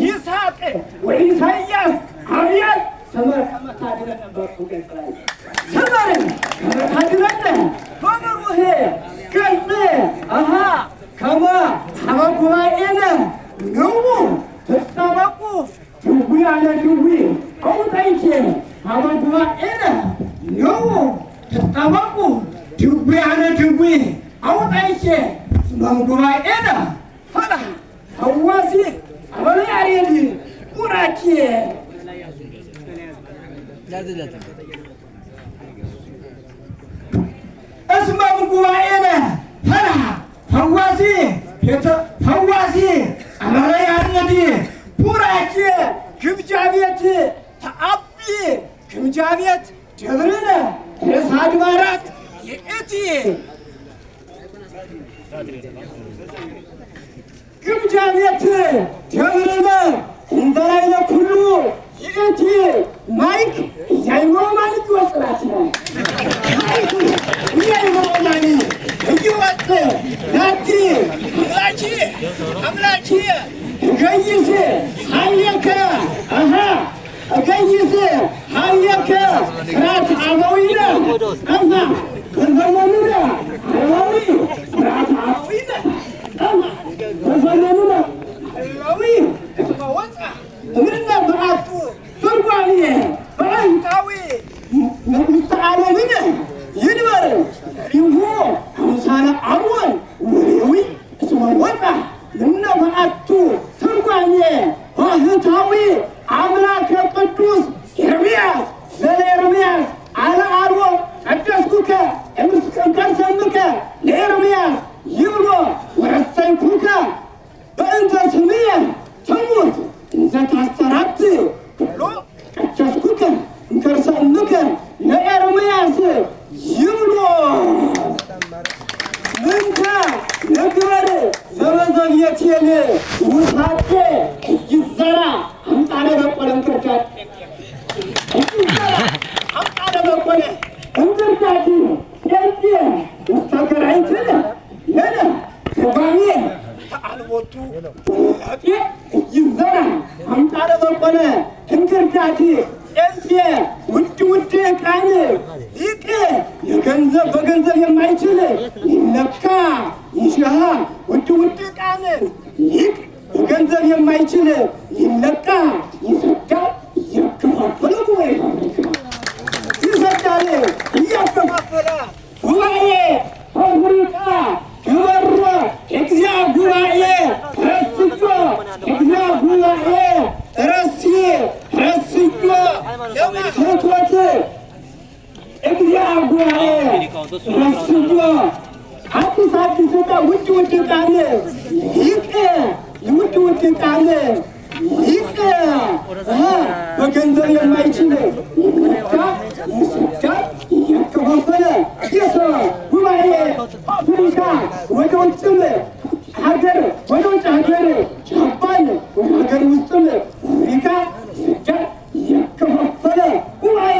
ይስሐቅ ወኢሳይያስ አብያት ሰመረ ከመታድረን ነበርኩ ገጽላይ ሰመረ ከመታድረን በመሩሄ ገጽ አሃ ከማ ሐመጉባኤነ ነው ተስተባቁ ድውያነ ድዊ አውጣይቼ ሐመጉባኤነ ነው ተስተባቁ ድውያነ ድዊ አውጣይቼ ሐመጉባኤነ ፈላ ሐዋሲ አበላሪዲ ቁራኪ እስመ ጉባኤነ ፈላ ሐዋሲ ሐዋሲ አበላሪዲ ቁራኪ ግምጃ ቤት ተአቢ ግምጃ ቤት ደብርነ ርዕሰ አድባራት ይእቲ ግምጃ ቤት ደብርነ እንዘላይለ ኩሉ ይእቲ ማይክ ያይሞሮ ማይክ ወስራት ነው ማይክ ያይሞሮ ማይክ እየወጥ ናቲ አምላኪ ገይስ ሀየከ አሃ ገይስ ሀየከ ስራት አበዊነ አሃ ከዘመኑነ አበዊ ስራት አበዊነ አሃ ከዘመኑነ አበዊ እስመወፃ እምነ በአቱ ትርጓሜ በአንታዊ ሙስተዓለምነ ይንበር ይሁ አምሳለ አሮን ወሬዊ እስመወፃ እምነ በአቱ ትርጓሜ ባህታዊ አምላከ ቅዱስ ኤርምያስ ለኤርምያስ አለ አሮን ቀደስኩከ እምስከንከሰምከ ለኤርምያስ ይብሎ ወረሰይኩከ በእንተ ስምየ ትሙት እንዘ ታስተራት ብሎ ቀደስኩከ እንከርሰምከ ለኤርምያስ ይብሎ ምንተ ንግበር ዘበዘብየትየን ውሳጤ ይዘራ አምጣነ በቆለ እንክርዳድ አምጣነ በቆለ እንክርዳድ የንት ውስተከራይትነ የነ ትርጓሜ ተአልቦቱ ውሳጤ ይዘራ አምጣነ በቆለ እንክርዳድ የንት ውድ ዕቃን ሊቅ የገንዘብ በገንዘብ የማይችል ይለካ ይሽሃ ውድ ዕቃን ሊቅ በገንዘብ የማይችል ይለካ ይሰዳል እያከፋፈለ ጉባኤ ይሰዳል እያከፋፈለ ጉባኤ ፋብሪካ ግበሮ እግዚአ ጉባኤ ረስጆ እግዚአ ጉባኤ ረስጆ ለማክረቶት እግዚአ ጉባኤ ረስጆ አዲስ ዕቃ ውድ ዕቃን ሊቅ ውድ ዕቃን ሊቅ በገንዘብ የማይችል ይለካ ይሰዳል እያከፋፈለ ጌቶ ጉባኤ አፍሪካ ወደ ውጭም ሀገር ወደ ውጭ ሀገር ጃፓን ወደ ሀገር ውስጥም አፍሪካ ይሰዳል እያከፋፈለ ጉባኤ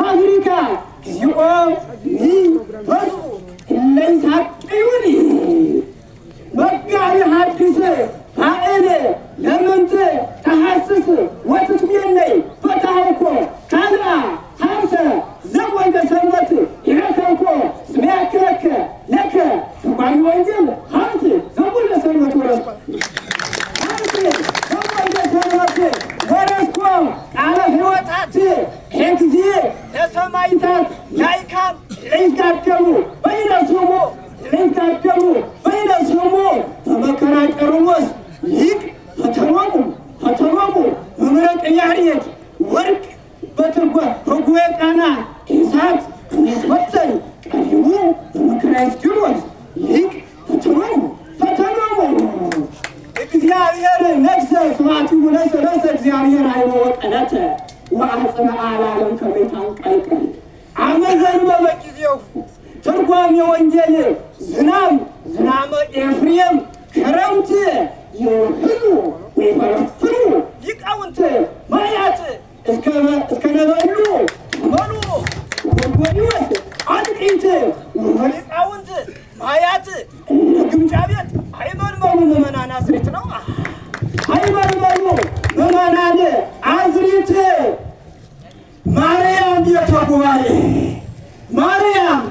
አፍሪካ ጊዜኦ በዙ እለይሳቅዩኒ መጋቢ ሐዲስ ሀኤል ለምንት ተሐስስ ወትትሜነይ በታሕኮ ካልአ ሀብተ ዘወልደ ሰንበት ይረከብኮ ስመያክለከ ለከ ትርጓሜ ወንጌል ሀብት ዘወልደ ሰንበት ወረስኮ ሀብት ዘወልደ ሰንበት ወረስኮ ቃለ ሕይወታት ጊዜ ለሰማዕታት ላይካን ለይጋደሙ በይነ ስሙ ለይጋደሙ በይነ ስሙ በመከራ ቄርሎስ ሊቅ ፈተሎሙ መምረቅ ያርየት ወርቅ በጉባኤ ቃና እሳት የሚፈተን ቀዲሙ በመከራ እስጢሮስ ሊቅ ፈተሎሙ እግዚአብሔር ነግሠ ስብሐቲሁ ለሰለሰ እግዚአብሔር ኃይሎ ወቀነተ ወአጽንዐ ለዓለም ከመ ይትንቀልቀል አመዘንበ በጊዜው ትርጓሜ ወንጌል ዝናመ ኤፍሬም ክረምት ይወህዱ ወይፈረፍሩ ሊቃውንት ማያት እስከ ነበሉ መሉ ወጎዲወስ አጥቂት ሊቃውንት ማያት ግምጃ ቤት አይመርመሩ ምዕመናን አስሪት ነው አይመርመሩ ምእመናን አዝሪት ማርያም ቤተ ጉባኤ ማርያም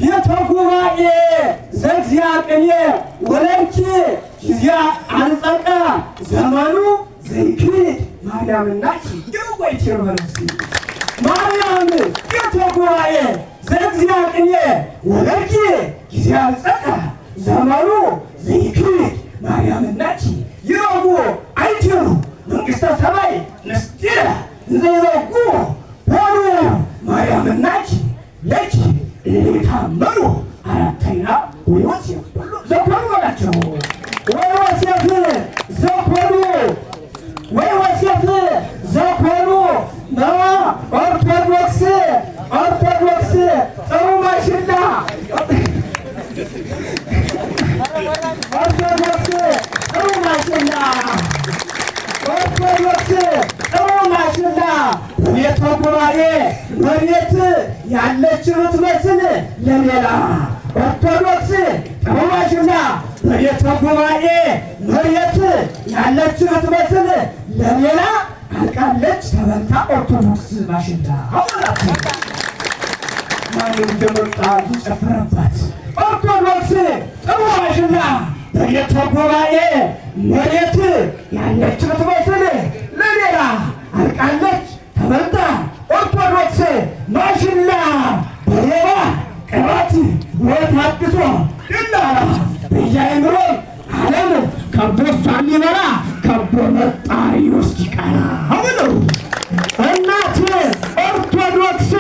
ቤተ ጉባኤ ዘእግዚአብሔር ወለድኪ ጊዜያ አንጸቀ ዘመኑ ዘይክድ ማርያምና ይወይትርበርስ ማርያም ቤተ ጉባኤ ዘእግዚአብሔር ወለድኪ ጊዜያ አንጸቀ ዘመኑ ዘይክድ ማርያምና ይረጉ አይትሩ መንግሥተ ሰማይ ንስጢረ ዘይዘጉ ሆኑ ማርያምና ለኪ የታመኑ አራተኛ ወዮሴፍ ዘኮኑ ናቸው። ወዮሴፍ ዘኮኑ ኦርቶዶክስ ጥሩ ማሽላ ቤተ ጉባኤ መሬት ያለች ብትመስል ለሌላ ኦርቶዶክስ ጥሩ ማሽላ በቤተ ጉባኤ መሬት ያለች ብትመስል ለሌላ አልቃለች ተበልታ ኦርቶዶክስ ማሽላ አውራት ማን እንደመጣ ይጨፈረባት ኦርቶዶክስ ጥሩ ማሽላ በቤተ ጉባኤ መሬት ያለች ብትመስል ለሌላ አልቃለች ተበልታ ኦርቶዶክስ ማሽላ በሌባ ቅባት ወታድሶ ድላላ በያይምሮ ዓለም ከቦ እሷን ሊበላ ከቦ መጣ ይወስድ ይቀራ አብለው እናት ኦርቶዶክስ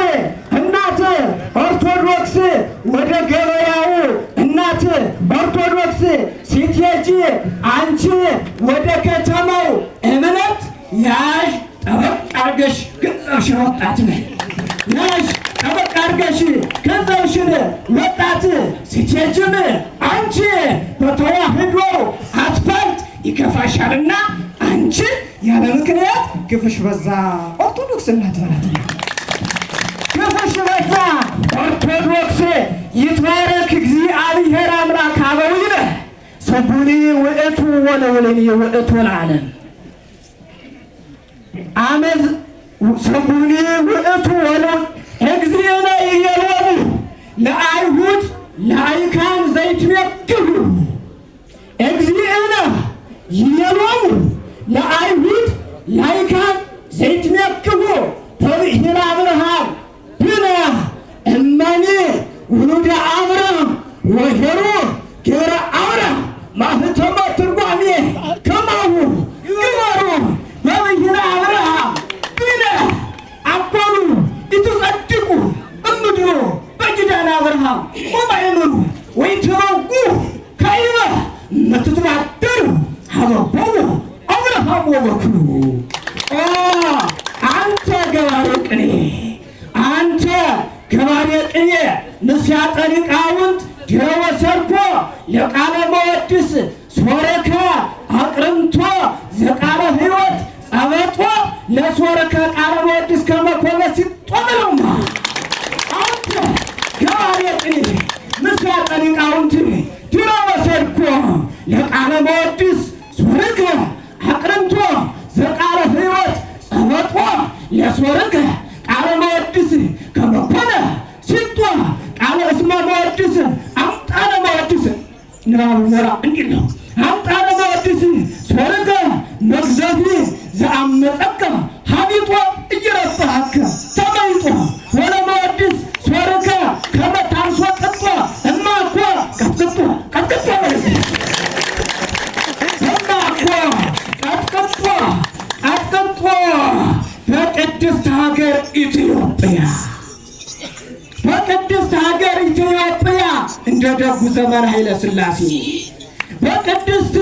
ወደ ገበያው እናት ኦርቶዶክስ ስትሄጂ አንቺ ወደ ከተማው እምነት ያዥ ጠበቅ አድርገሽ ገንዘብሽን ወጣት ነይ ያዥ ጠበቅ አድርገሽ ገንዘብሽን ወጣት ስትሄጂም አንቺ በተዋህዶ አስፋልት ይከፋሻልና አንቺ ያለ ምክንያት ግፍሽ በዛ ኦርቶዶክስ እናት ማለት ነው። ግፍሽ በዛ ኦርቶዶክስ ይትባረክ እግዚአብሔር አምላክ አበዊነ ሰቡኒ ውእቱ ወለወለኒ ውእቱ ለዓለም አመዝ ሰቡኒ ውእቱ ወለው እግዚእነ ይየሎሙ ለአይሁድ ለአይካን ዘይትመክሩ እግዚእነ ይየሎሙ ለአይሁድ ለአይካን ዘይትመክሩ በብሔረ አብርሃም ብነ እመኒ ውሉደ አብርሃም ወሄሩ ጌረ አብርሃም ማህተመ ትርጓሜ ከማሁ ይወሩ በብሔረ አብርሃም ብነ አኮኑ ይትጸድቁ እምድሮ በኪዳነ አብርሃም ወማእምሩ ወይትበጉ ካይበ ምትትባደሩ ሀበቦሙ አብርሃም ወበኩሉ አንተ ገባሬ ቅኔ አንተ ገባሬ ቅኔ ንስያጠ ሊቃውንት ድኅረ ሰርኮ ለቃለ መወድስ ሶረከ አቅርንቶ ዘቃለ ሕይወት ጸበጦ ለሶረከ ቃለ መወድስ ከመኮነ ሲጦምለውማ አንተ ገባሬ ቅኔ ንስያጠ ሊቃውንት ድኅረ ሰርኮ ለቃለ መወድስ ሶረከ አቅርንቶ ዘቃለ ሕይወት ጸበጦ ለሶረከ ቃለ መወድስ ከመኮነ ሲጦ ቃለ እስመ መወድስ አምጣነ መወድስ ንባብ ዘራ እንዲህ ነው። አምጣነ መወድስ ሶረከ መግዘፊ ዘአመፀከ ሀቢጦ እየረባሃከ ተመይጦ ወለ መወድስ ሶረከ ከመታንሶ ቀጥቶ እማኮ ቀጥቅጦ በቅድስት ሀገር ኢትዮጵያ እንደ ደጉ ዘመን ኃይለ ሥላሴ በቅድስት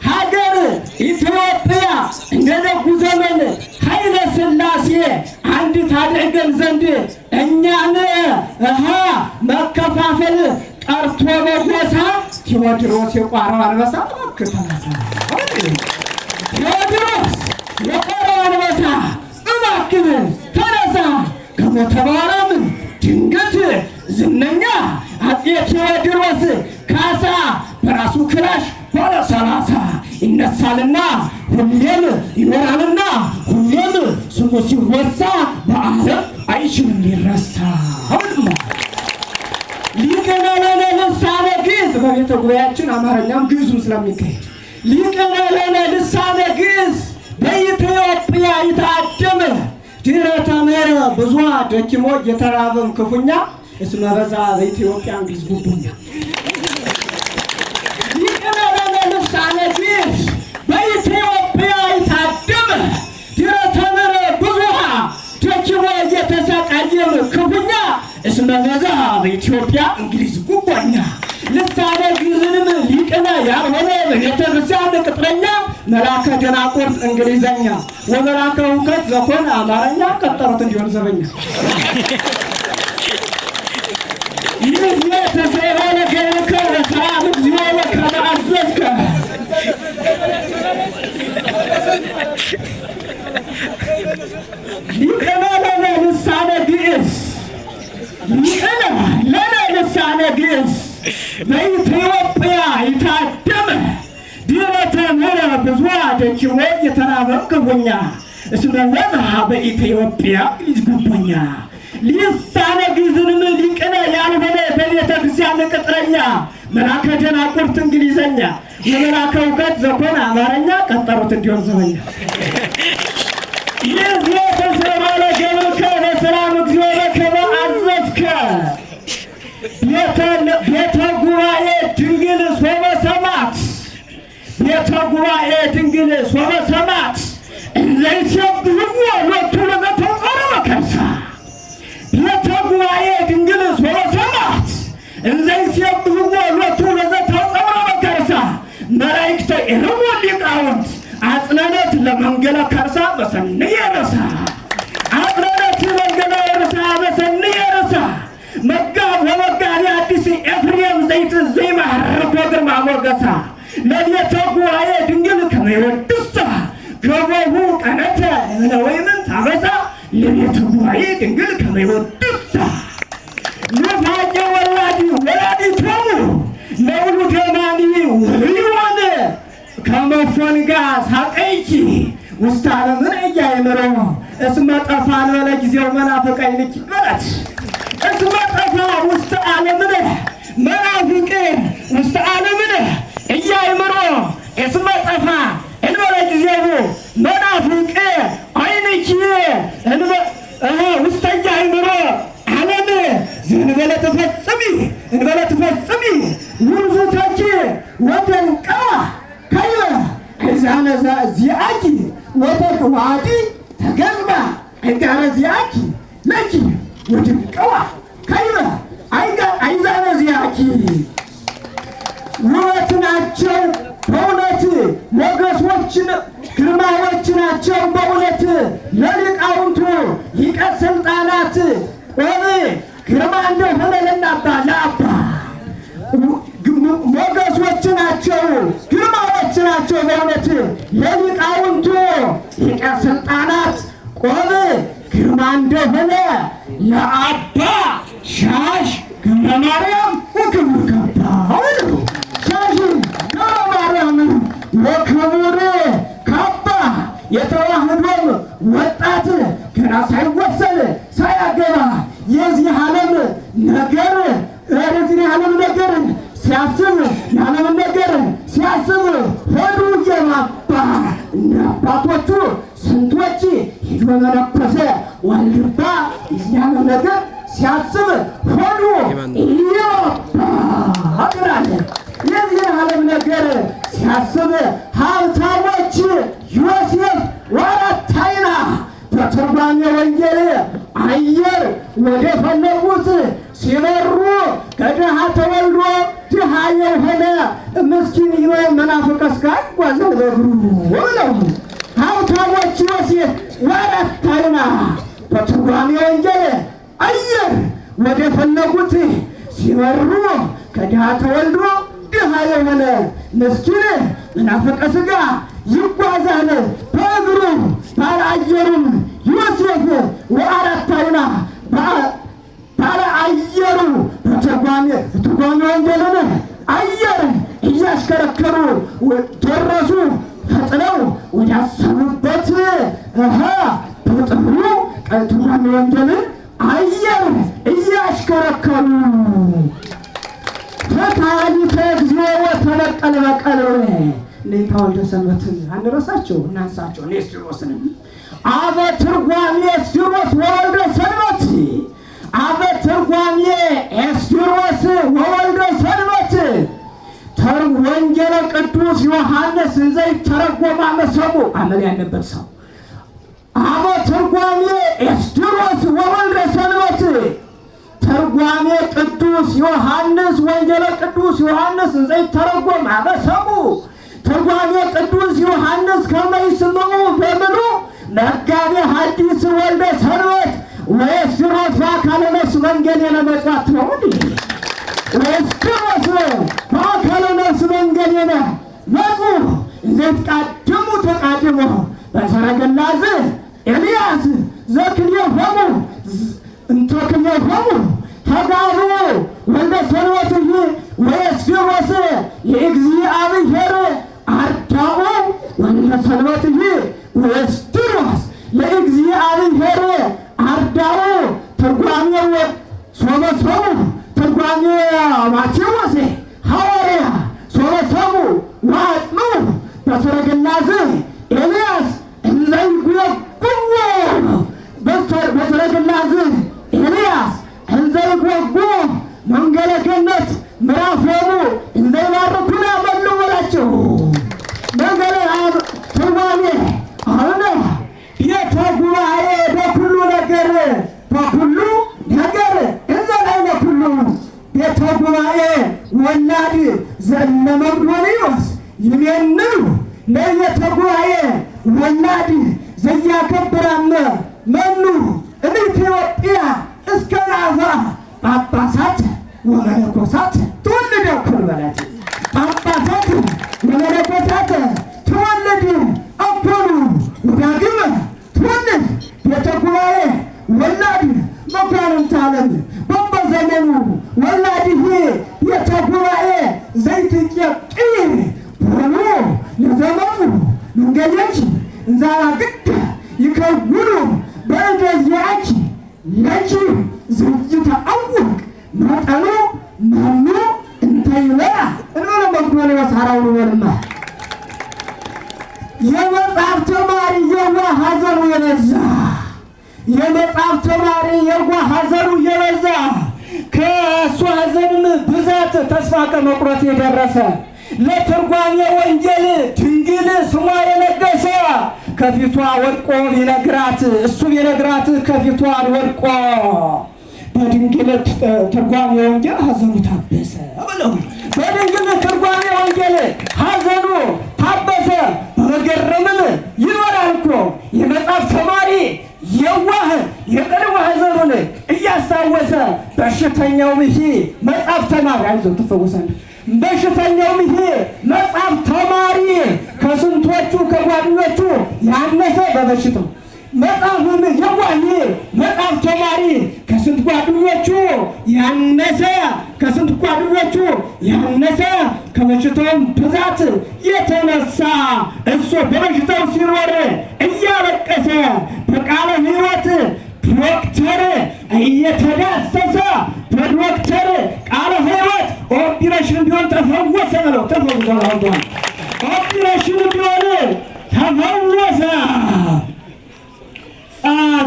ሀገር ኢትዮጵያ እንደ ደጉ ዘመን ኃይለ ሥላሴ አንድ ታደርገን ዘንድ እኛን መከፋፈል ቀርቶ በጎሳ ቴዎድሮስ የቋራው አንበሳ ከተናሳ ቴዎድሮስ የቋራው አንበሳ እባክህ ተነሳ ከሞተ በኋላም ድንገት ዝነኛ አፄ ቴዎድሮስ ካሳ በራሱ ክላሽ ባለ 30 ይነሳልና ሁሌም ይኖራልና ሁሌም ስሙ ሲወሳ በዓለም አይችልም ሊረሳ። ሊቀ ለነ ልሳነ ግዕዝ በቤተ ጉባኤያችን አማርኛም ግዕዙም ስለሚካሄድ ሊቀ ለነ ልሳነ ግዕዝ በኢትዮጵያ ይታደመ ድኅረ ተምህረ ብዙኃ ደኪሞ የተራበም ክፉኛ እስመ በዛ በኢትዮጵያ እንግሊዝ ጉቡኛ። ሊቀ ለነ ልሳነ ግዕዝ በኢትዮጵያ ይታደመ ድኅረ ተምህረ ብዙኃ ደኪሞ የተሰቃየም ክፉኛ እስመ በዛ በኢትዮጵያ እንግሊዝ ጉቡኛ። ልሳነ ግዕዝንም ሊቅነ ያልሆነ በቤተ ክርስቲያን ቅጥረኛ መልአከ ደናቁርት እንግሊዘኛ ወመልአከ እውቀት ዘኮነ አማርኛ ቀጠሩት እንዲሆን ዘበኛ። ይህ የተሰሆነ ገብከ ወሰላም እግዚኦ በከመ አዘዝከ ሊቅነ ለነ ልሳነ ግዕዝ ሊቅነ ለነ ልሳነ ግዕዝ በኢትዮጵያ ይታደመ ድኅረ ተምህረ ብዙኃ ደኪሞ የተራበም ክፉኛ እስመ በዛ በኢትዮጵያ እንግሊዝ ጉቡኛ። ልሳነ ግዕዝንም ሊቅነ ያልሆነ በቤተ ክርስቲያን ቅጥረኛ መልአከ ደናቁርት እንግሊዘኛ ወመልአከ እውቀት ዘኮነ አማርኛ ቀጠሩት እንዲሆን ዘበኛ። ይህ የተሰማለ ገብርከ በሰላም እግዚኦ በከመ አዘዝከ ቤተ ጉባኤ ድንግል ሶበ ሰማዕት ቤተ ጉባኤ ድንግል ሶበ ሰማዕት እንዘ ይሴብሕዎ ሎቱ ለዘተጸርዐ በከርሳ ቤተ ጉባኤ ድንግል ሶበ ሰማዕት እንዘ ይሴብሕዎ ሎቱ ለዘተጸርዐ በከርሳ መላእክተ ኢርሙ ሊቃውንት አጽነነት ለመንገለ ከርሳ በሰንየ ረሳ አጽነነት መንገለ ረሳ በሰንየ ረሳ መጋብ ወመጋቢ አዲስ ኤፍሬም ዘይት ዘይማርኮ ግርማ ሞገሳ ለቤተ ጉባኤ ድንግል ከመ ይወድሳ ገቦሁ ቀነተ ለወይምን ታበሳ ለቤተ ጉባኤ ድንግል ከመ ይወድሳ ነፋቄ ወላዲቶሙ ለውሉደ ማኒ ወልዮን ከመ ፎንጋ ሳቀይኪ ውስተ ዓለምን እያይምሮ እስመ ጠፋን ለጊዜው መናፍቃይ ልኪ በላት እስመ ጠፋ ውስተ ዓለምን መናፍቅ ውስተ ዓለምን እያይምሮ እስመ ጠፋ እንበለ ጊዜው መናፍቅ አይንኪ ውስተ እያይምሮ ዓለም ዘእንበለ ትፈጽሚ ውርዙተኪ ወደንቀዋ ከይበ አይዛነ ዚአኪ ወተዋዲ ተገዝማ አይጋረ ዚአኪ ለኪ ወደንቀዋ ከይበ አይዛነ ዚአኪ ውበት ናቸው በእውነት ሞገሶች ግርማዎች ናቸው በእውነት ለሊቃውንቱ ሊቀ ስልጣናት ቆብ ግርማ እንደሆነ ለናባ ለአባ ሞገሶች ናቸው ግርማዎች ናቸው በእውነት ለሊቃውንቱ ሊቀ ስልጣናት ቆብ ግርማ እንደሆነ ለአባ ሻሽ ገብረ ማርያም ወክቡር ከባ ሻሽ ገብረ ማርያም ወክቡር ካባ የተዋህዶም ወጣት ገና ሳይወሰን ሳያገባ የዚህ ዓለም ነገር የዚህ ዓለም ነገር ሲያስብ የዓለም ነገር ሲያስብ ሆዱ እየባባ እንደ አባቶቹ ስንቶች ሄዶ መነኮሰ ዋልድባ የዚህ ዓለም ነገር ሲያስብ ሆዱ እየባባ አቅራለ የዚህ ዓለም ነገር ሲያስብ ሀብታሞች ዮሴፍ ወአራታይና በትርጓሜ ወንጌል አየር ወደ ፈለጉት ሲበሩ ከድሃ ተወልዶ ድሃ የሆነ ምስኪን መናፍቅ እስካይ ጓዘው በእግሩ ብለው ሀብታሞች ዮሴፍ ወአራታይና በትርጓሜ ወንጌል አየር ወደ ፈለጉት ሲበሩ ከድሃ ተወልዶ ድሃ የሆነ ምስኪን መናፍቅ ሥጋ ይጓዛል በእግሩ ባለ አየሩም ዮሴፍ ወአራታይና ባለ አየሩ በትርጓሜ ወንጌልን አየር እያሽከረከሩ ደረሱ። ፈጥነው ወዳሰቡበት በጥሩ ትርጓሜ ወንጌልን አየር እያሽከረከሩ ፈታሊተ እግዚኦ ወተበቀለ በቀለ እነታ ወልደ ሰንበትን አንረሳቸው እናንሳቸው። ኤስድሮስን አበ ትርጓሜ ኤስድሮስ ወወልደ ሰንበት አበ ትርጓሜ ኤስድሮስ ወወልደ ሰንበት ወንጌለ ቅዱስ ዮሐንስ ዘይተረጎማ መሰሙ አመል ያለበት ሰው አበ ትርጓሜ ኤስድሮስ ወወልደ ሰንበት ትርጓሜ ቅዱስ ዮሐንስ ወንጌለ ቅዱስ ዮሐንስ ዘይተረጎማ መሰሙ ትርጓሜ ቅዱስ ዮሐንስ ከመይስምዑ በምኑ መጋቤ ሐዲስ ወልደ ሰንበት ወኤስድሮስ በአካለ ነፍስ መንገድ የለመጽዋት ነው እንዴ? ኤስድሮስ በአካለ ነፍስ መንገድ የለመጹ ዘትቃድሙ ተቃድሞ በሰረገላ ኤልያስ ዘክልኤሆሙ እንተክልኤሆሙ ተጋሩ ወልደ ሰንበት ወኤስድሮስ የእግዚአብሔር አርዳኡ ወልደ ሰንበት ወኤስድሮስ የእግዚአብሔር አርዳኡ ትርጓሜው ሶበሰሙ ትርጓሜ ማቴዎስ ሐዋርያ ሶበሰሙ ወአጽኑ በሰረገላ ኤልያስ እንዘይጓጉ በሰረገላ ኤልያስ እንዘይጓጉ መንገለ ገነት ምዕራፎሙ እንዘይባርኩና በሉ በላቸው። መንገለ ትርጓሜ አሁን ቤተ ጉባኤ በኩሉ ነገር እንዘላይ ለኩሉ ቤተ ጉባኤ ወላድ ዘእነ መቅዶንዮስ ይሜንሉ ለቤተ ጉባኤ ወላድ ዘያከብራመ መኑ እምኢትዮጵያ እስከ ናዛ ጳጳሳት ወመነኮሳት ትውልድ እኩል በላት ጳጳሳት ወመነኮሳት ትውልድ እኩል ወዳግም ትውልድ ቤተ ጉባኤ ወላድ መኳንንተ ዓለም በበዘመኑ ወላድህ ቤተ ጉባኤ ዘይትቄቅይ ሆኑ ለዘመኑ መንገዶች እንዛራ ግድ ይከውኑ በእንደዚያች ለች ዘይተአውቅ መጠኑ መኑ እንተይበላ እንበለ መቅዶንዮስ ሐራው ወርማ የመጽሐፍ ተማሪ የዋህ ሐዘኑ የበዛ የመጽሐፍ ተማሪ የዋህ ሐዘኑ የበዛ ከእሱ ሐዘንም ብዛት ተስፋ ከመቁረጥ የደረሰ ለትርጓሜ ወንጌል ድንግል ስሟ የነገሰ ከፊቷ ወድቆ ቢነግራት እሱ ቢነግራት ከፊቷ ወድቆ በድንግል ትርጓሜ ወንጌል ሐዘኑ ታበሰ ብለው በድንግል ትርጓሜ ወንጌል ሐዘኑ ታበሰ። በመገረምም ይኖራል እኮ የመጽሐፍ ተማሪ የዋህ የቀድሞ ሐዘኑን እያስታወሰ በሽተኛውም ይሄ መጽሐፍ ተማሪ አይዞህ ትፈወሳለህ። በሽተኛውም ይሄ መጽሐፍ ተማሪ ከስንቶቹ ከጓደኞቹ ያነሰ በበሽታው መጽሐፍም የዋህ መጽሐፍ ተማሪ ከስንት ጓደኞቹ ያነሰ ከበሽታውም ብዛት የተነሳ እሱ በበሽታው ሲኖር እያለቀሰ በቃለ ሕይወት ዶክተር እየተዳሰሰ በዶክተር ቃለ ሕይወት ኦፕሬሽን ቢሆን ተፈወሰ ነው። ተፈወሰ ኦፕሬሽን ቢሆን ተፈወሰ።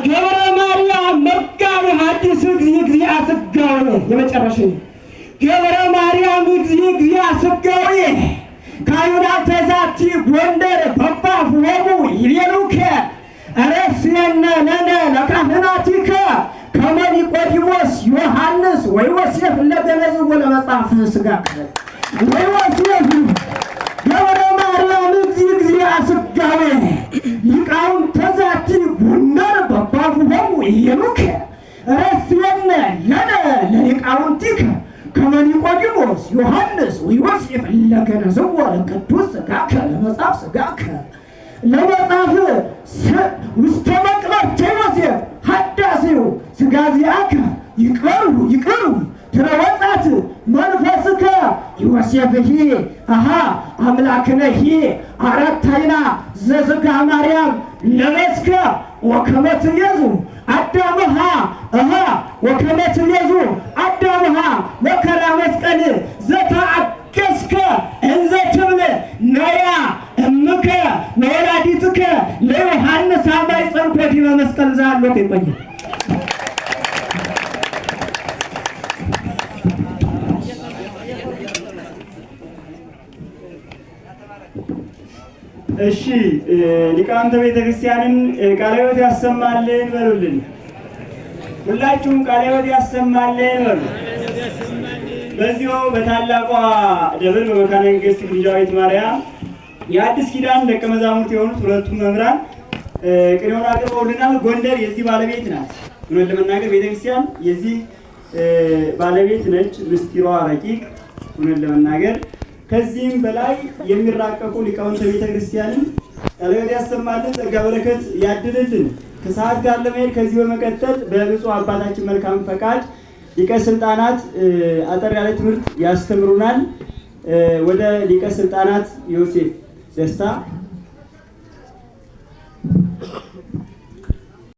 ገብረ ማርያም መጋቤ ሐዲስ እግዚአ ሥጋዌ የመጨረሻ ገብረ ማርያም እግዚአ ሥጋዌ ካይሁዳተ ዛቲ ጎንደር በባፍሆሙ ይቤሉከ ረስየነ ለነ ለካህናቲከ ከመ ኒቆዲሞስ ዮሐንስ ወዮሴፍ ለገነዝዎ ለመጽሐፍ ሥጋከ ወዮሴፍ ገብረ ማርያም እግዚአ ሥጋዌ ሊቃውንተ ዛቲ ጎንደር በባፍሆሙ ይቤሉከ ረስየነ ለነ ለሊቃውንቲከ ከመ ኒቆዲሞስ ዮሐንስ ወዮሴፍ ለገነዝዎ ለቅዱስ ሥጋከ ለመጽሐፍ ሥጋከ ለመጽሐፍ ውስተ መቅበርተ ዮሴፍ ሐዳሴው ሥጋ ዚአከ ይቅበሩ ድረ ወጻት መንፈስከ ዮሴፍሂ አሃ አምላክነሂ አረታይና ዘዝጋ ማርያም ለመስከ ወከመ ትቤዙ አዳምሃ አሃ ወከመ ትቤዙ አዳምሃ መከራ መስቀል ዘተአገስከ እንዘ ትብል ነያ እምከ ወላዲትከ ለዮሐንስ አማይ ጸንኮ ዲበ መስቀል ዛሎት ይቆየ። እሺ ሊቃውንተ ቤተክርስቲያንን ቃለ ሕይወት ያሰማልን በሉልን። ሁላችሁም ቃለ ሕይወት ያሰማልን በሉ። በዚሁ በታላቋ ደብር በመካነ መንግስት ግንጃዊት ማርያም የአዲስ ኪዳን ደቀ መዛሙርት የሆኑት ሁለቱም መምህራን ቅኔውን አቅርበውልናል። ጎንደር የዚህ ባለቤት ናት። እውነት ለመናገር ቤተክርስቲያን የዚህ ባለቤት ነች። ምስጢሯ ረቂቅ እውነት ለመናገር ከዚህም በላይ የሚራቀቁ ሊቃውንተ ቤተክርስቲያንን ቃለ ሕይወት ያሰማልን፣ ጸጋ በረከት ያድልልን። ከሰዓት ጋር ለመሄድ ከዚህ በመቀጠል በብፁዕ አባታችን መልካም ፈቃድ ሊቀ ስልጣናት አጠር ያለ ትምህርት ያስተምሩናል። ወደ ሊቀ ስልጣናት ዮሴፍ ደስታ